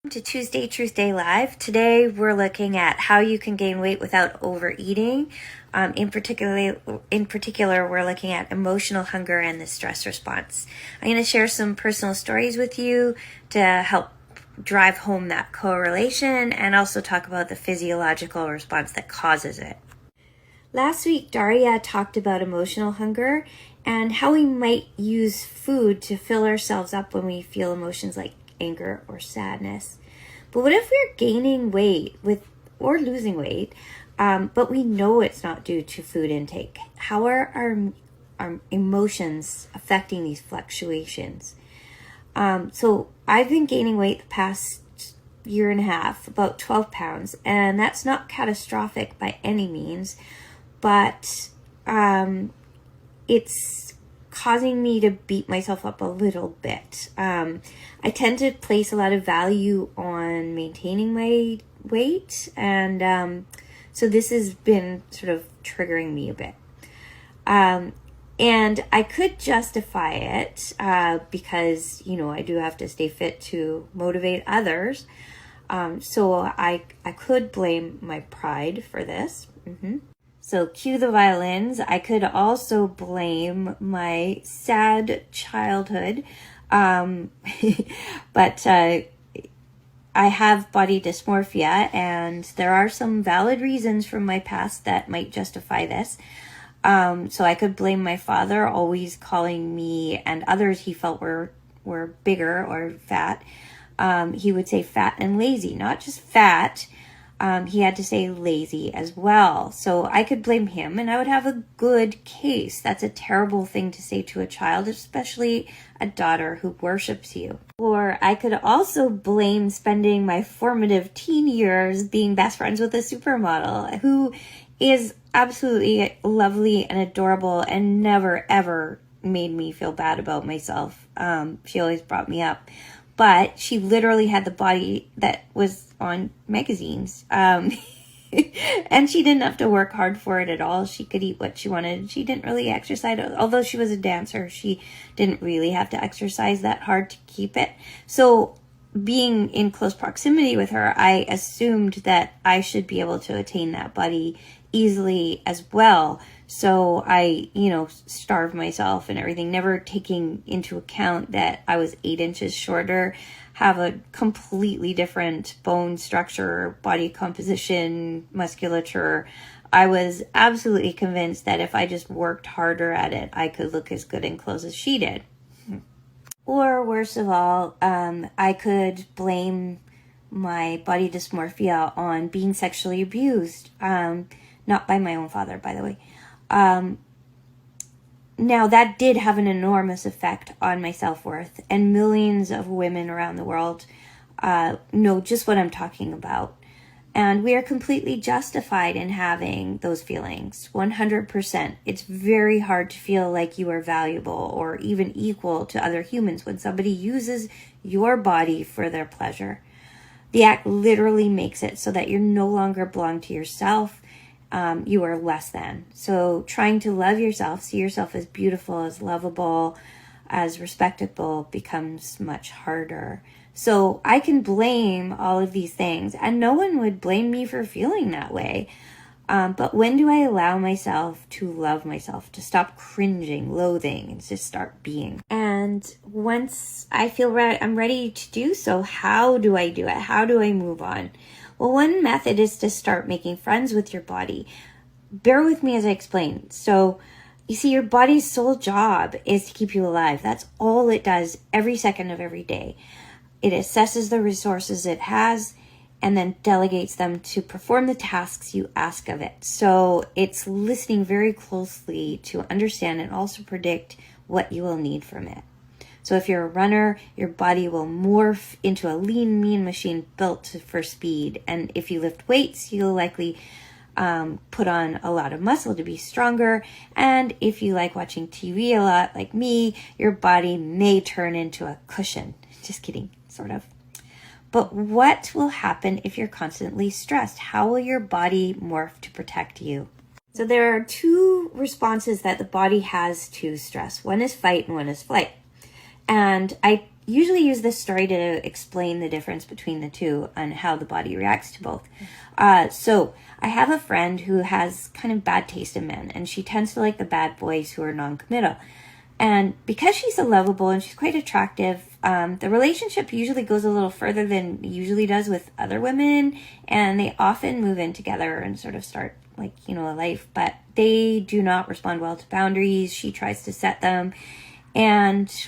To Tuesday Truth Day Live. Today we're looking at how you can gain weight without overeating. In particular, we're looking at emotional hunger and the stress response. I'm going to share some personal stories with you to help drive home that correlation and also talk about the physiological response that causes it. Last week, Daria talked about emotional hunger and how we might use food to fill ourselves up when we feel emotions like anger or sadness. But what if we're gaining weight or losing weight, but we know it's not due to food intake? How are our emotions affecting these fluctuations? So I've been gaining weight the past year and a half, about 12 pounds, and that's not catastrophic by any means, but it's causing me to beat myself up a little bit. I tend to place a lot of value on maintaining my weight, and so this has been sort of triggering me a bit. And I could justify it because, I do have to stay fit to motivate others. So I could blame my pride for this. So cue the violins. I could also blame my sad childhood. But I have body dysmorphia, and there are some valid reasons from my past that might justify this. So I could blame my father always calling me and others he felt were bigger or fat. He would say fat and lazy, not just fat. He had to say lazy as well. So I could blame him and I would have a good case. That's a terrible thing to say to a child, especially a daughter who worships you. Or I could also blame spending my formative teen years being best friends with a supermodel who is absolutely lovely and adorable and never ever made me feel bad about myself. She always brought me up. But she literally had the body that was on magazines. And she didn't have to work hard for it at all. She could eat what she wanted. She didn't really exercise. Although she was a dancer, she didn't really have to exercise that hard to keep it. So being in close proximity with her, I assumed that I should be able to attain that body easily as well. So I, starved myself and everything, never taking into account that I was 8 inches shorter, have a completely different bone structure, body composition, musculature. I was absolutely convinced that if I just worked harder at it, I could look as good in clothes as she did. Or worst of all, I could blame my body dysmorphia on being sexually abused. Not by my own father, by the way. Now, that did have an enormous effect on my self-worth, and millions of women around the world know just what I'm talking about. And we are completely justified in having those feelings, 100%. It's very hard to feel like you are valuable or even equal to other humans when somebody uses your body for their pleasure. The act literally makes it so that you no longer belong to yourself. You are less than. So trying to love yourself, see yourself as beautiful, as lovable, as respectable becomes much harder. So I can blame all of these things, and no one would blame me for feeling that way. But when do I allow myself to love myself, to stop cringing, loathing, and just start being? And once I feel I'm ready to do so, how do I do it? How do I move on? Well, one method is to start making friends with your body. Bear with me as I explain. So, you see, your body's sole job is to keep you alive. That's all it does every second of every day. It assesses the resources it has and then delegates them to perform the tasks you ask of it. So it's listening very closely to understand and also predict what you will need from it. So if you're a runner, your body will morph into a lean, mean machine built for speed. And if you lift weights, you'll likely put on a lot of muscle to be stronger. And if you like watching TV a lot, like me, your body may turn into a cushion. Just kidding, sort of. But what will happen if you're constantly stressed? How will your body morph to protect you? So there are two responses that the body has to stress. One is fight and one is flight. And I usually use this story to explain the difference between the two and how the body reacts to both. So I have a friend who has kind of bad taste in men, and she tends to like the bad boys who are non-committal. And because she's so lovable and she's quite attractive, the relationship usually goes a little further than it usually does with other women, and they often move in together and sort of start like, a life, but they do not respond well to boundaries. She tries to set them, and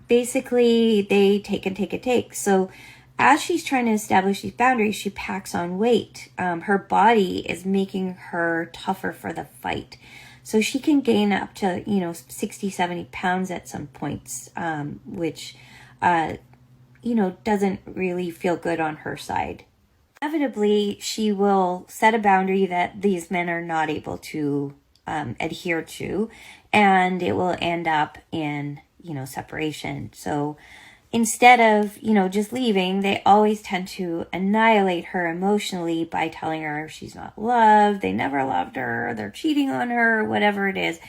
basically they take and take and take. So as she's trying to establish these boundaries, she packs on weight. Her body is making her tougher for the fight. So she can gain up to, 60, 70 pounds at some points, which, doesn't really feel good on her side. Inevitably, she will set a boundary that these men are not able to adhere to, and it will end up in, separation. So instead of, just leaving, they always tend to annihilate her emotionally by telling her she's not loved, they never loved her, they're cheating on her, whatever it is.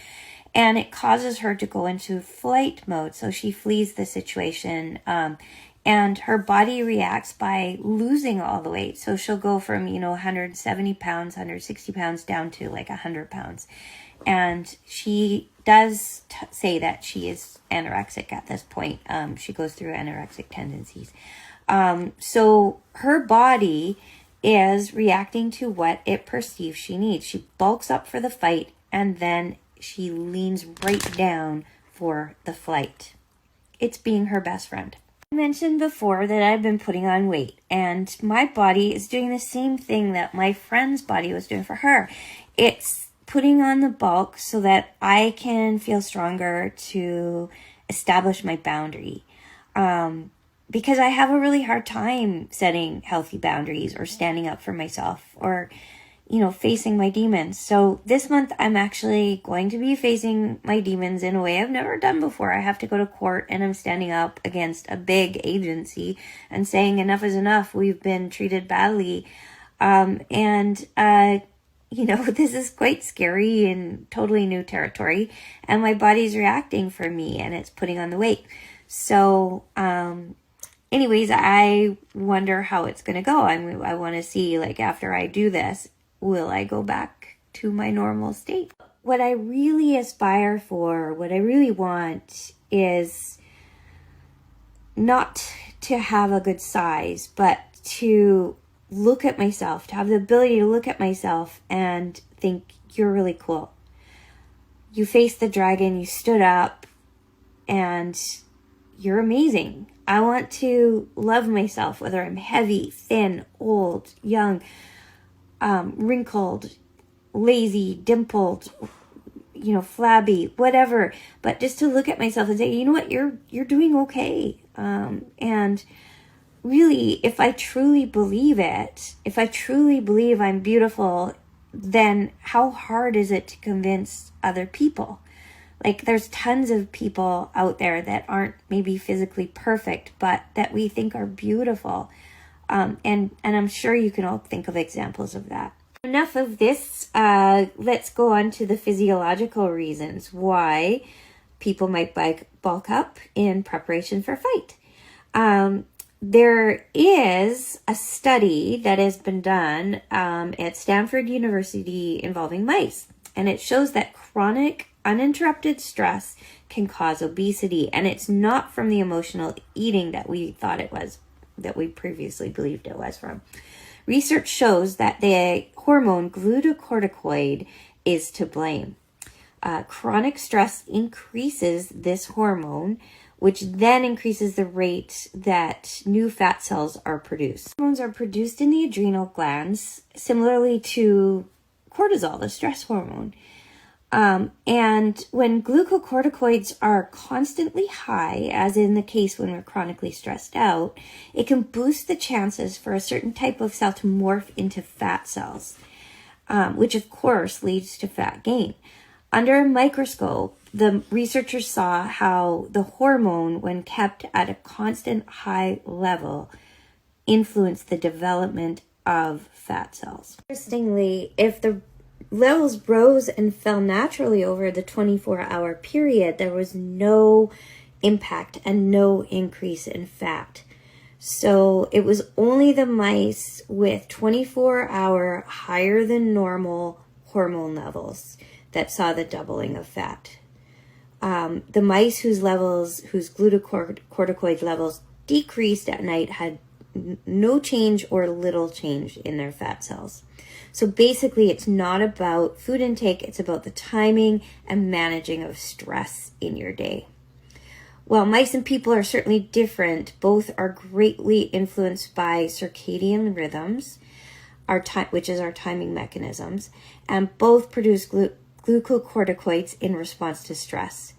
And it causes her to go into flight mode. So she flees the situation, and her body reacts by losing all the weight. So she'll go from, 170 pounds, 160 pounds down to like 100 pounds. And she does say that she is anorexic at this point. She goes through anorexic tendencies. So her body is reacting to what it perceives she needs. She bulks up for the fight, and then she leans right down for the flight. It's being her best friend. I mentioned before that I've been putting on weight, and my body is doing the same thing that my friend's body was doing for her. It's putting on the bulk so that I can feel stronger to establish my boundary. Because I have a really hard time setting healthy boundaries or standing up for myself or, facing my demons. So this month I'm actually going to be facing my demons in a way I've never done before. I have to go to court, and I'm standing up against a big agency and saying enough is enough. We've been treated badly. This is quite scary and totally new territory, and my body's reacting for me, and it's putting on the weight. So, anyways, I wonder how it's going to go. I want to see, after I do this, will I go back to my normal state? What I really aspire for, what I really want is not to have a good size, but to look at myself, to have the ability to look at myself and think, you're really cool. You faced the dragon, you stood up, and you're amazing. I want to love myself, whether I'm heavy, thin, old, young, wrinkled, lazy, dimpled, flabby, whatever. But just to look at myself and say, you know what, you're doing okay. And really, if I truly believe it, if I truly believe I'm beautiful, then how hard is it to convince other people? There's tons of people out there that aren't maybe physically perfect, but that we think are beautiful. And I'm sure you can all think of examples of that. Enough of this. Let's go on to the physiological reasons why people might bulk up in preparation for a fight. There is a study that has been done at Stanford University involving mice, and it shows that chronic uninterrupted stress can cause obesity, and it's not from the emotional eating that we thought it was, that we previously believed it was from. Research shows that the hormone glucocorticoid is to blame. Chronic stress increases this hormone, which then increases the rate that new fat cells are produced. Hormones are produced in the adrenal glands, similarly to cortisol, the stress hormone. And when glucocorticoids are constantly high, as in the case when we're chronically stressed out, it can boost the chances for a certain type of cell to morph into fat cells, which of course leads to fat gain. Under a microscope, the researchers saw how the hormone, when kept at a constant high level, influenced the development of fat cells. Interestingly, if the levels rose and fell naturally over the 24-hour period, there was no impact and no increase in fat. So it was only the mice with 24-hour higher than normal hormone levels that saw the doubling of fat. The mice whose glucocorticoid levels decreased at night had no change or little change in their fat cells. So basically, it's not about food intake, it's about the timing and managing of stress in your day. While mice and people are certainly different, both are greatly influenced by circadian rhythms, which is our timing mechanisms, and both produce glucocorticoids in response to stress.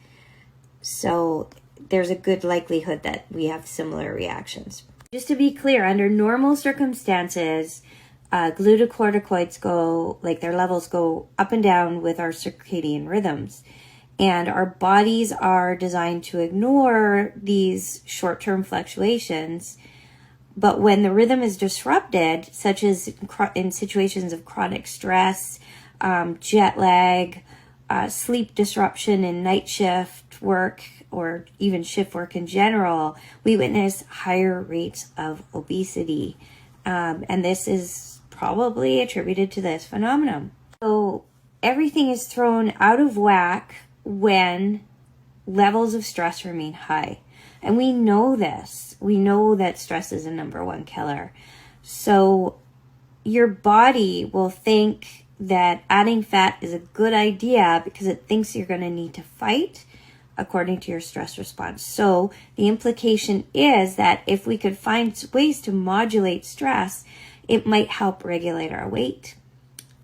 So there's a good likelihood that we have similar reactions. Just to be clear, under normal circumstances, glucocorticoids their levels go up and down with our circadian rhythms. And our bodies are designed to ignore these short-term fluctuations. But when the rhythm is disrupted, such as in situations of chronic stress, jet lag, sleep disruption in night shift work, or even shift work in general, we witness higher rates of obesity. And this is probably attributed to this phenomenon. So everything is thrown out of whack when levels of stress remain high. And we know this. We know that stress is a number one killer. So your body will think that adding fat is a good idea because it thinks you're going to need to fight according to your stress response. So the implication is that if we could find ways to modulate stress, it might help regulate our weight.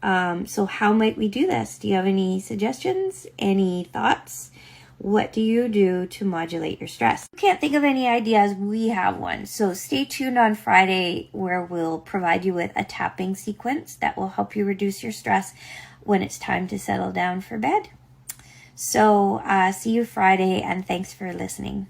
So how might we do this? Do you have any suggestions? Any thoughts? What do you do to modulate your stress? If you can't think of any ideas, we have one. So stay tuned on Friday where we'll provide you with a tapping sequence that will help you reduce your stress when it's time to settle down for bed. So see you Friday, and thanks for listening.